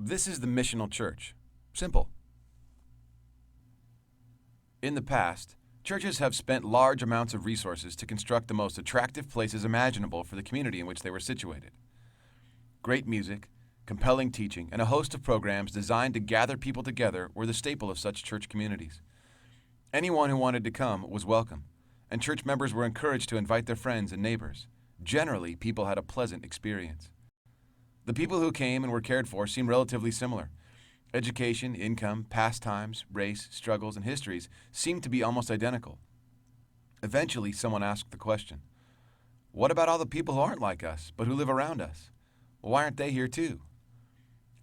This is the missional church. Simple. In the past, churches have spent large amounts of resources to construct the most attractive places imaginable for the community in which they were situated. Great music, compelling teaching, and a host of programs designed to gather people together were the staple of such church communities. Anyone who wanted to come was welcome, and church members were encouraged to invite their friends and neighbors. Generally, people had a pleasant experience. The people who came and were cared for seemed relatively similar. Education, income, pastimes, race, struggles, and histories seemed to be almost identical. Eventually, someone asked the question, what about all the people who aren't like us, but who live around us? Why aren't they here too?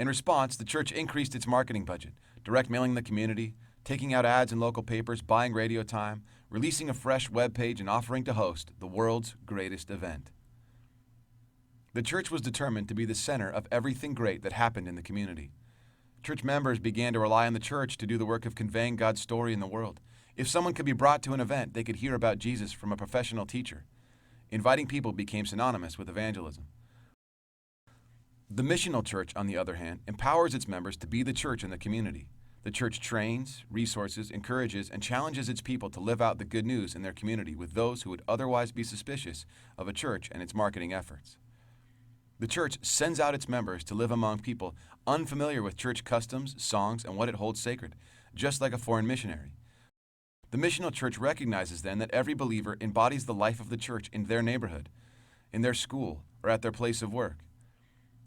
In response, the church increased its marketing budget, direct mailing the community, taking out ads in local papers, buying radio time, releasing a fresh web page, and offering to host the world's greatest event. The church was determined to be the center of everything great that happened in the community. Church members began to rely on the church to do the work of conveying God's story in the world. If someone could be brought to an event, they could hear about Jesus from a professional teacher. Inviting people became synonymous with evangelism. The missional church, on the other hand, empowers its members to be the church in the community. The church trains, resources, encourages, and challenges its people to live out the good news in their community with those who would otherwise be suspicious of a church and its marketing efforts. The church sends out its members to live among people unfamiliar with church customs, songs, and what it holds sacred, just like a foreign missionary. The missional church recognizes then that every believer embodies the life of the church in their neighborhood, in their school, or at their place of work.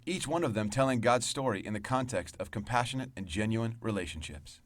Each one of them telling God's story in the context of compassionate and genuine relationships.